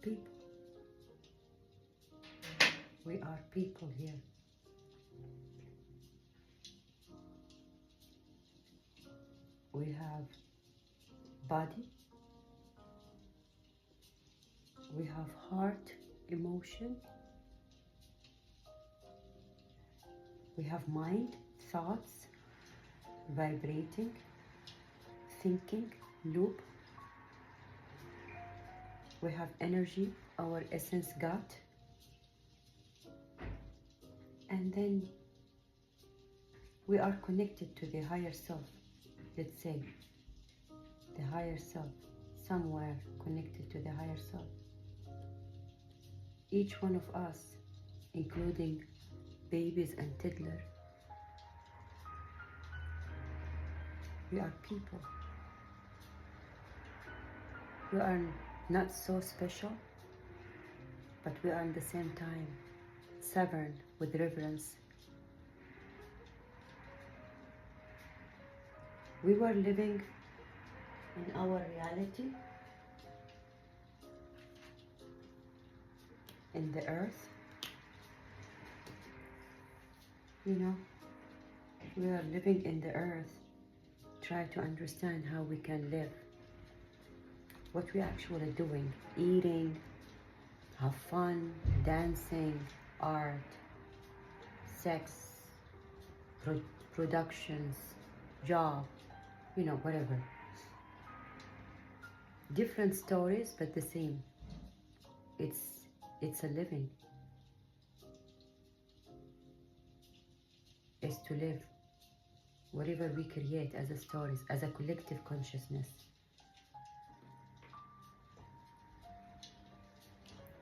people. We are people here. We have body, we have heart, emotion, we have mind, thoughts, vibrating, thinking, loop. We have energy, our essence God. And then we are connected to the higher self. Let's say the higher self, somewhere connected to the higher self. Each one of us, including babies and toddlers, we are people. We are not so special, but we are at the same time sovereign with reverence. We were living in our reality, in the earth. You know, we are living in the earth. Try to understand how we can live, what we actually doing, eating, have fun, dancing, art, sex, productions, job, you know, whatever. Different stories, but the same. It's a living. Is to live whatever we create as a stories, as a collective consciousness.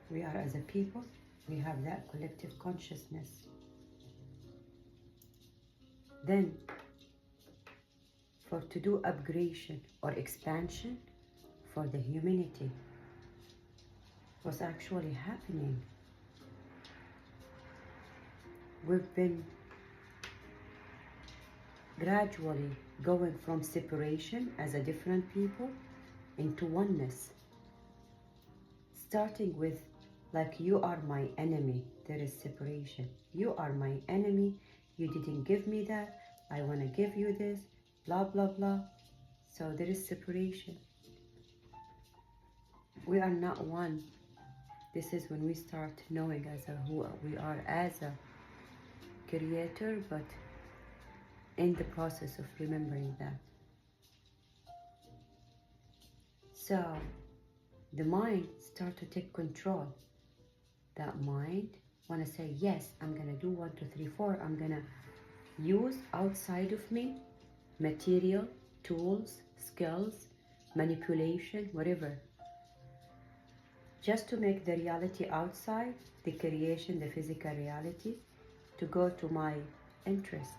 We are as a people, we have that collective consciousness. Then, for to do upgradation or expansion for the humanity, what's actually happening? We've been gradually going from separation as a different people into oneness. Starting with, like, you are my enemy, there is separation. You are my enemy, you didn't give me that, I want to give you this, blah, blah, blah. So there is separation. We are not one. This is when we start knowing who we are as a creator, but in the process of remembering that. So the mind start to take control. That mind want to say, yes, I'm gonna do 1, 2, 3, 4. I'm gonna use outside of me material, tools, skills, manipulation, whatever, just to make the reality outside, the creation, the physical reality, to go to my interest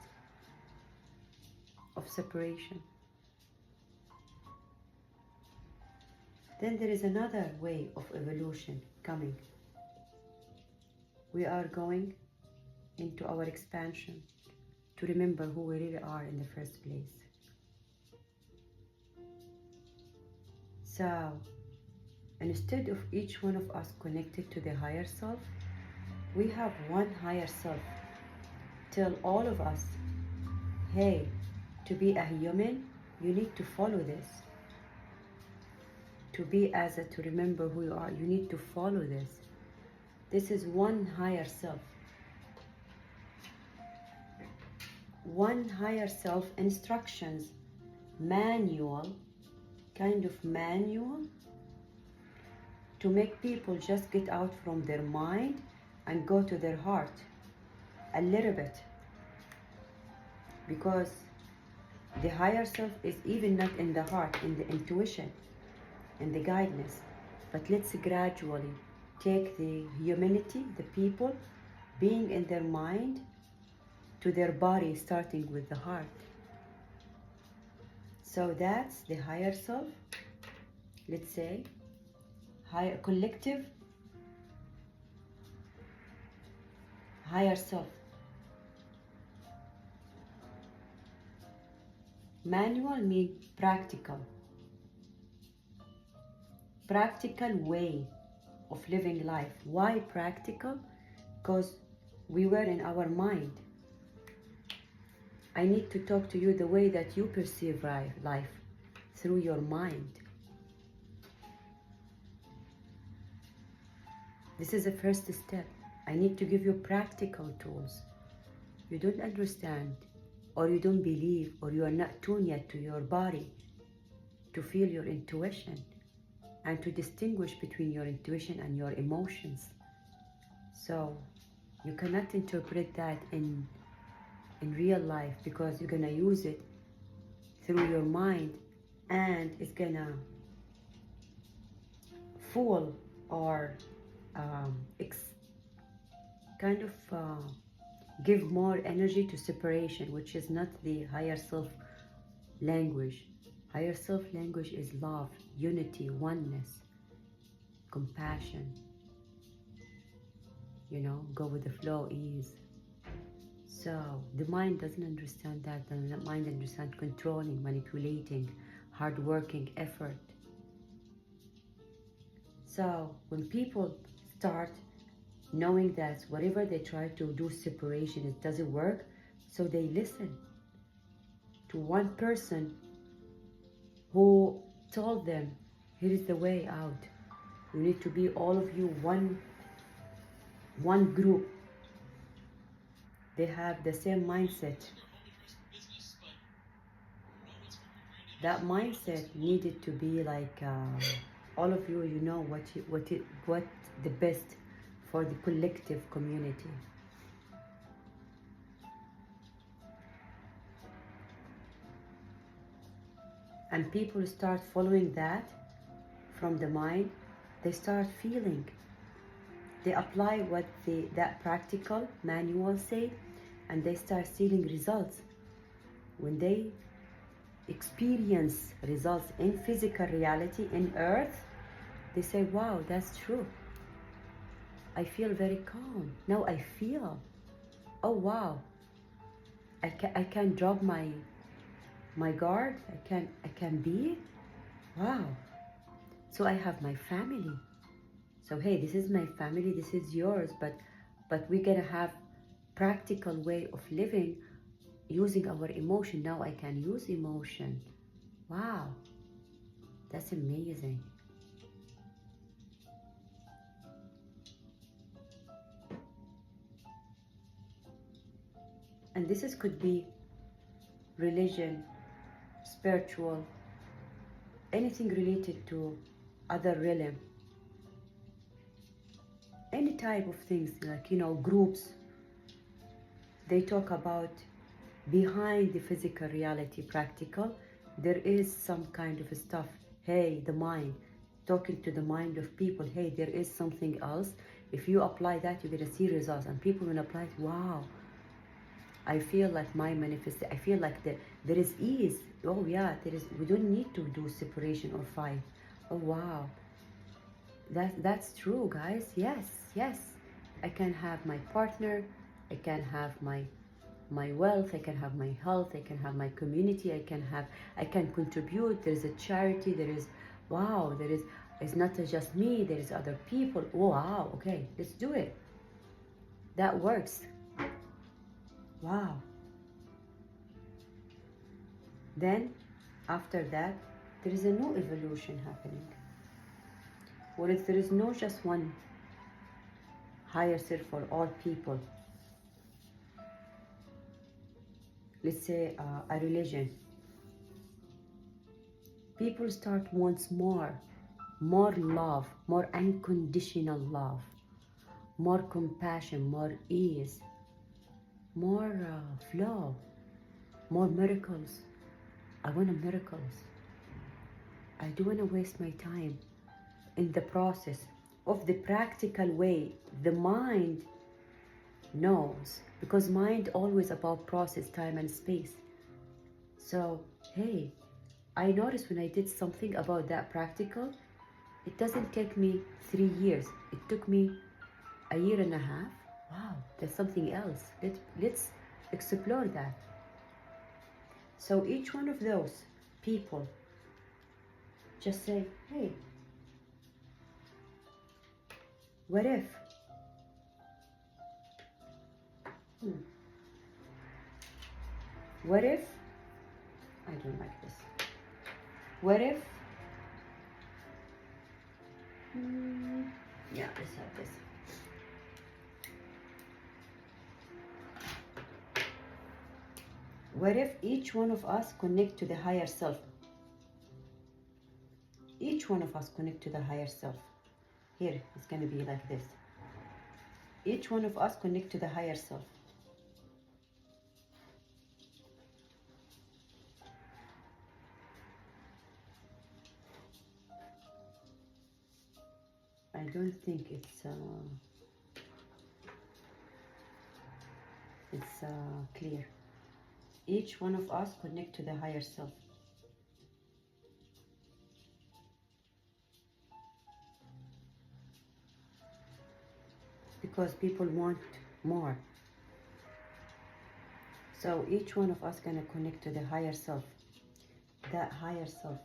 of separation. Then there is another way of evolution coming. We are going into our expansion to remember who we really are in the first place. So, instead of each one of us connected to the higher self, we have one higher self. Tell all of us, hey, to be a human, you need to follow this. To be to remember who you are, you need to follow this. This is one higher self. One higher self instructions, manual, kind of manual, to make people just get out from their mind and go to their heart a little bit. Because the higher self is even not in the heart, in the intuition, in the guidance. But let's gradually take the humanity, the people, being in their mind, to their body, starting with the heart. So that's the higher self, let's say, higher collective, higher self. Manual means practical way of living life. Why practical? Because we were in our mind. I need to talk to you the way that you perceive life, through your mind. This is the first step. I need to give you practical tools. You don't understand, or you don't believe, or you are not tuned yet to your body to feel your intuition and to distinguish between your intuition and your emotions. So you cannot interpret that in real life, because you're gonna use it through your mind, and it's gonna fool or kind of give more energy to separation, which is not the higher self language. Higher self language is love, unity, oneness, compassion, you know, go with the flow, ease. So the mind doesn't understand that. The mind understands controlling, manipulating, hard-working, effort. So when people start knowing that whatever they try to do separation, it doesn't work, so they listen to one person who told them, here is the way out. You need to be, all of you, one group. They have the same mindset. That mindset needed to be like all of you. You know what the best for the collective community. And people start following that from the mind. They start feeling. They apply what that practical manual say, and they start seeing results. When they experience results in physical reality, in earth, they say, wow, that's true. I feel very calm. Now I feel, oh wow, I can drop my guard. I can be, wow. So I have my family. So hey, this is my family, this is yours, but we're gonna have practical way of living using our emotion. Now I can use emotion. Wow, that's amazing. And this could be religion, spiritual, anything related to other realm, any type of things, like, you know, groups. They talk about behind the physical reality, practical, there is some kind of stuff. Hey, the mind, talking to the mind of people. Hey, there is something else. If you apply that, you're gonna see results, and people will apply it. Wow, I feel like my manifest. I feel like there is ease. Oh yeah, there is. We don't need to do separation or fight. Oh wow, that's true, guys. Yes. I can have my partner. I can have my wealth. I can have my health. I can have my community. I can contribute. There is a charity. There is, wow. There is. It's not just me. There is other people. Oh, wow. Okay, let's do it. That works. Wow. Then, after that, there is a new evolution happening. What if there is no just one higher self for all people? Let's say a religion. People start once more love, more unconditional love, more compassion, more ease, more flow, more miracles. I want miracles. I don't want to waste my time in the process of the practical way. The mind knows, because mind always about process, time and space. So hey, I noticed when I did something about that practical, it doesn't take me 3 years. It took me a year and a half. Wow, there's something else. Let's explore that. So each one of those people just say, hey, What if? What if? I don't like this. What if? Yeah, let's have this. What if each one of us connect to the higher self? Each one of us connect to the higher self. Here, it's going to be like this. Each one of us connect to the higher self. I don't think it's clear. Each one of us connect to the higher self. Because people want more. So each one of us gonna connect to the higher self. That higher self.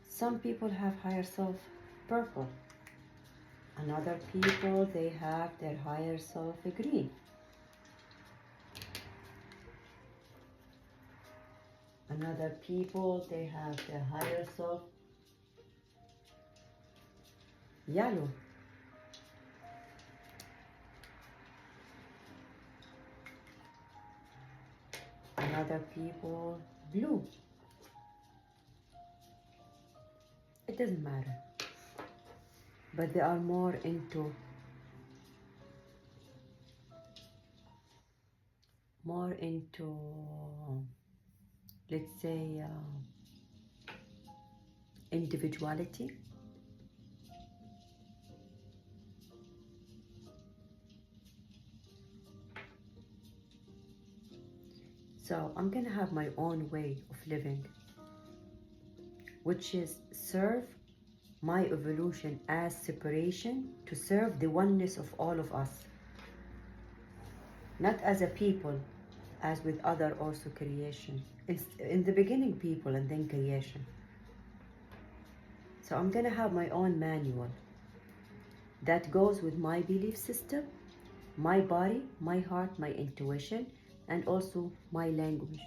Some people have higher self purple. And other people, they have their higher self green. And other people, they have their higher self yellow. And other people, blue. It doesn't matter. But they are more into let's say individuality. So I'm gonna have my own way of living, which is serve my evolution as separation to serve the oneness of all of us. Not as a people, as with other also creation. It's in the beginning people and then creation. So I'm gonna have my own manual that goes with my belief system, my body, my heart, my intuition, and also my language.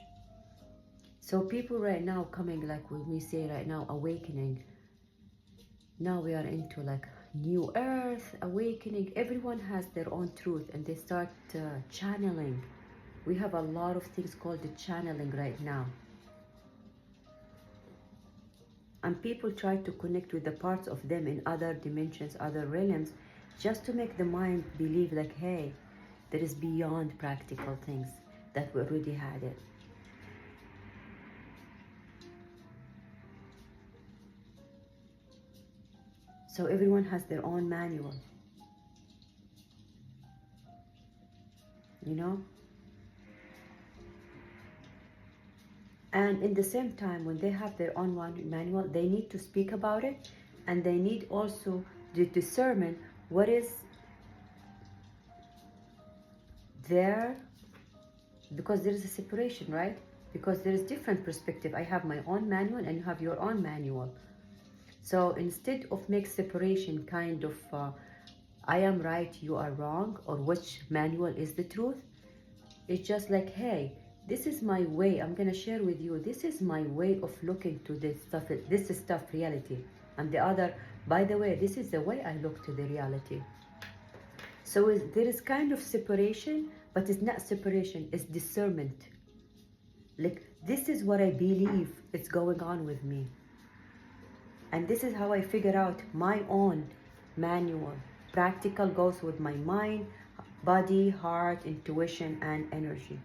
So people right now coming, like when we say right now, awakening. Now we are into like new earth, awakening. Everyone has their own truth and they start channeling. We have a lot of things called the channeling right now. And people try to connect with the parts of them in other dimensions, other realms, just to make the mind believe like, hey, there is beyond practical things, that we already had it. So everyone has their own manual, you know? And in the same time, when they have their own manual, they need to speak about it, and they need also to discern what is there, because there is a separation, right? Because there is different perspective. I have my own manual and you have your own manual. So instead of make separation kind of I am right, you are wrong, or which manual is the truth, it's just like, hey, this is my way, I'm gonna share with you, this is my way of looking to this stuff reality. And the other, by the way, this is the way I look to the reality. So there is kind of separation, but it's not separation, it's discernment. Like, this is what I believe is going on with me. And this is how I figure out my own manual. Practical goes with my mind, body, heart, intuition, and energy.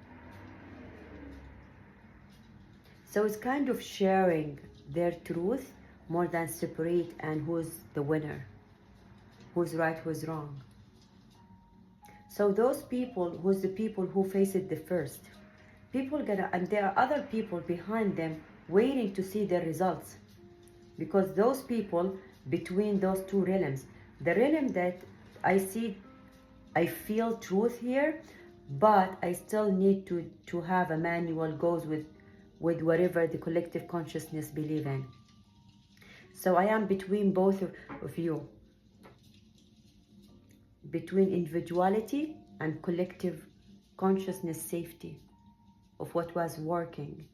So it's kind of sharing their truth more than separate and who's the winner, who's right, who's wrong. So those people, who's the people who face it the first, and there are other people behind them waiting to see their results. Because those people between those two realms, the realm that I see, I feel truth here, but I still need to have a manual goes with whatever the collective consciousness believe in. So I am between both of you. between individuality and collective consciousness safety of what was working.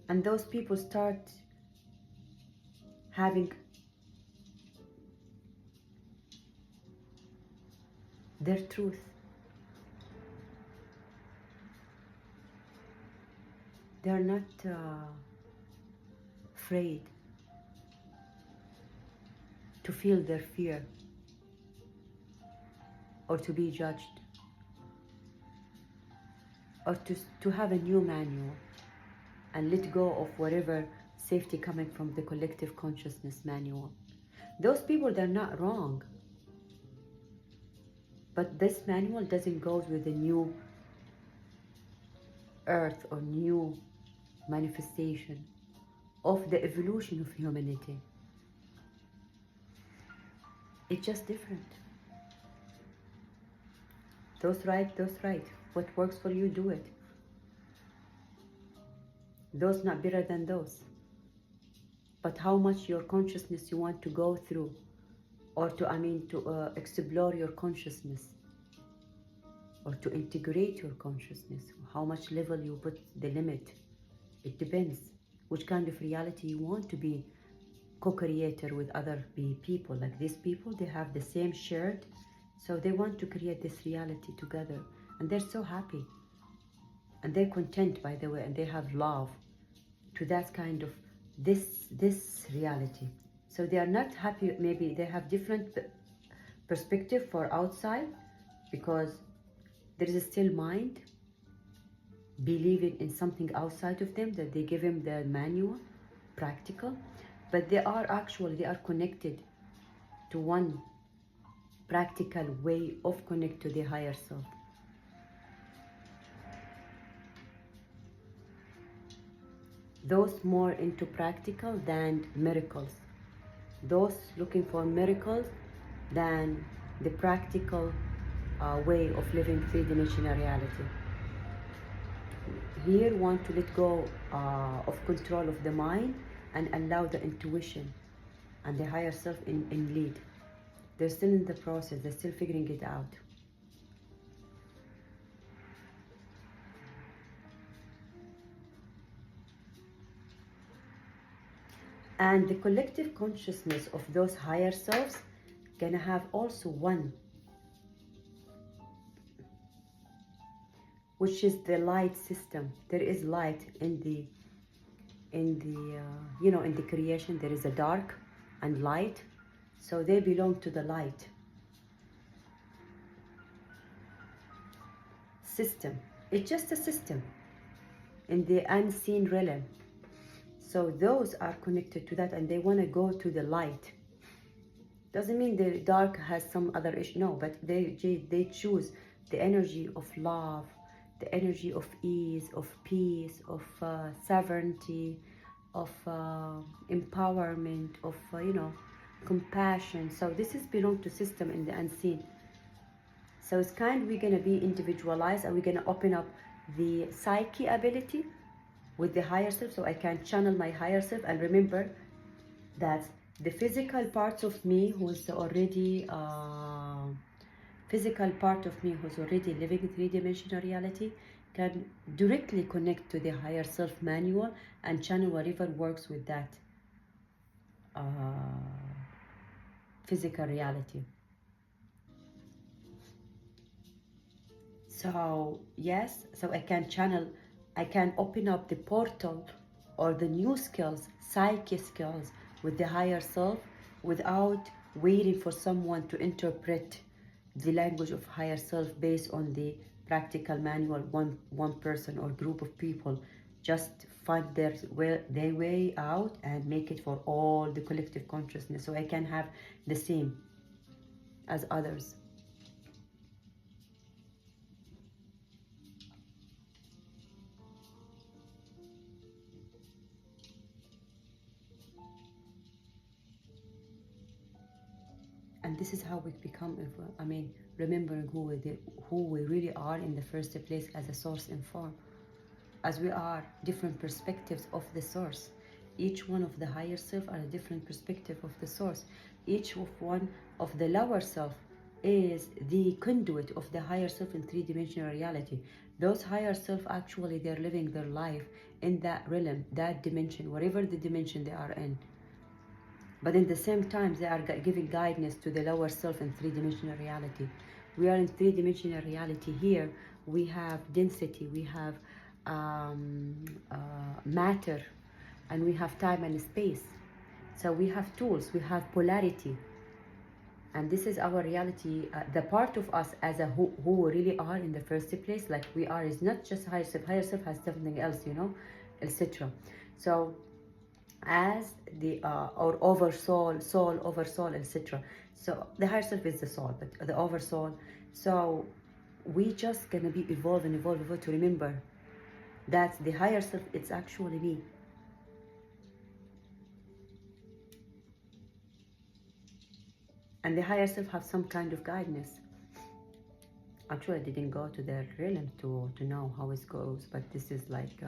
And those people start having their truth. They're not afraid to feel their fear or to be judged or to have a new manual and let go of whatever safety coming from the collective consciousness manual. Those people, they're not wrong. But this manual doesn't go with the new earth or new manifestation of the evolution of humanity. It's just different. Those right. What works for you, do it. Those not better than those. But how much your consciousness you want to go through, or to explore your consciousness, or to integrate your consciousness, how much level you put the limit. It depends which kind of reality you want to be co-creator with other people. Like these people, they have the same shared, so they want to create this reality together, and they're so happy and they're content, by the way, and they have love to that kind of this reality. So they are not happy. Maybe they have different perspective for outside, because there is still mind believing in something outside of them that they give him the manual, practical, but they are connected to one practical way of connect to the higher self. Those more into practical than miracles. Those looking for miracles than the practical way of living three-dimensional reality. Here want to let go of control of the mind and allow the intuition and the higher self in lead. They're still in the process, they're still figuring it out. And the collective consciousness of those higher selves gonna have also one, which is the light system. There is light in the in the creation. There is a dark and light, so they belong to the light system. It's just a system in the unseen realm. So those are connected to that, and they want to go to the light. Doesn't mean the dark has some other issue, no, but they choose the energy of love, the energy of ease, of peace, of sovereignty, of empowerment, of compassion. So this is belong to system in the unseen. So it's we're gonna be individualized, and we're gonna open up the psyche ability with the higher self, so I can channel my higher self and remember that the physical parts of me who's already living in three-dimensional reality can directly connect to the higher self manual and channel whatever works with that physical reality. So yes, so I can channel, I can open up the portal or the new skills, psyche skills with the higher self without waiting for someone to interpret the language of higher self based on the practical manual. One person or group of people just find their way out and make it for all the collective consciousness, so I can have the same as others. And this is how we become, remembering who we really are in the first place as a source in form, as we are different perspectives of the source. Each one of the higher self are a different perspective of the source. Each of one of the lower self is the conduit of the higher self in three-dimensional reality. Those higher self, actually, they're living their life in that realm, that dimension, whatever the dimension they are in. But in the same time, they are giving guidance to the lower self in three-dimensional reality. We are in three-dimensional reality here. We have density, we have matter, and we have time and space. So we have tools, we have polarity. And this is our reality. The part of us as a who we really are in the first place, like we are, is not just higher self. Higher self has something else, you know, etc. So as the or over soul, soul over soul, etc. So the higher self is the soul, but the over soul. So we just gonna be evolve and evolve, evolve to remember that the higher self, it's actually me. And the higher self have some kind of guidance. Actually, I didn't go to their realm to know how it goes, but this is like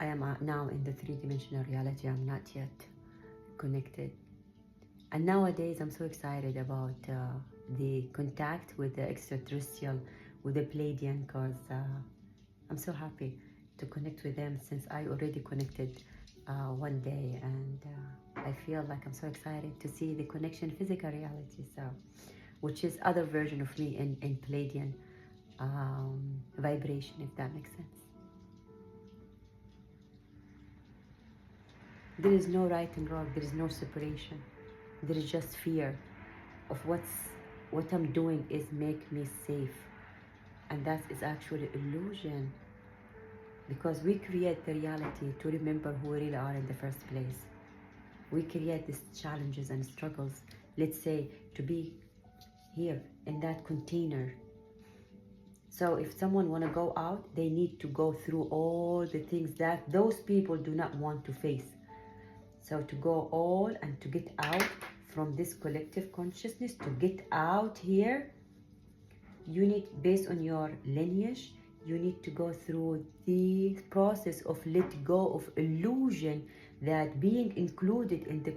I am now in the three-dimensional reality. I'm not yet connected. And nowadays, I'm so excited about the contact with the extraterrestrial, with the Pleiadian, because I'm so happy to connect with them, since I already connected one day, and I feel like I'm so excited to see the connection physical reality, so which is other version of me in Pleiadian vibration, if that makes sense. There is no right and wrong, there is no separation. There is just fear of what I'm doing is make me safe. And that is actually illusion. Because we create the reality to remember who we really are in the first place. We create these challenges and struggles, let's say, to be here in that container. So if someone want to go out, they need to go through all the things that those people do not want to face. So to go all and to get out from this collective consciousness, to get out here, you need, based on your lineage, you need to go through the process of let go of illusion that being included in the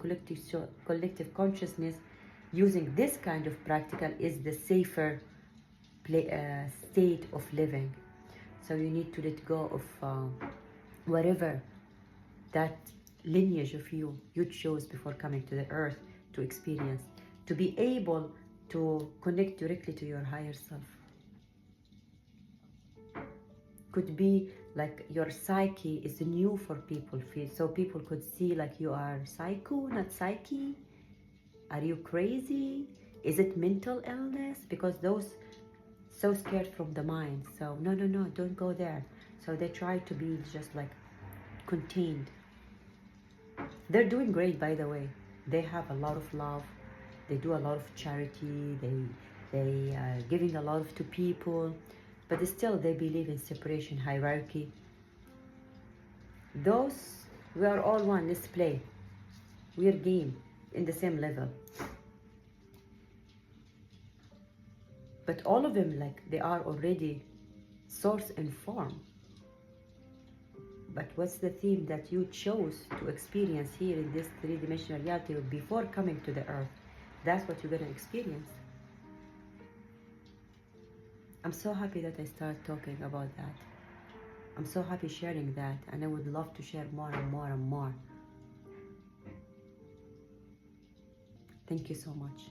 collective consciousness using this kind of practical is the safer state of living. So you need to let go of whatever that lineage of you chose before coming to the earth to experience, to be able to connect directly to your higher self. Could be like your psyche is new for people, so people could see like you are psycho, not psyche. Are you crazy? Is it mental illness? Because those so scared from the mind. So no, don't go there. So they try to be just like contained. They're doing great, by the way. They have a lot of love. They do a lot of charity. They giving a lot to people, but still they believe in separation, hierarchy. Those, we are all one. Let's play. We're game in the same level. But all of them, like, they are already source and form. But what's the theme that you chose to experience here in this three-dimensional reality before coming to the earth? That's what you're going to experience. I'm so happy that I started talking about that. I'm so happy sharing that, and I would love to share more and more and more. Thank you so much.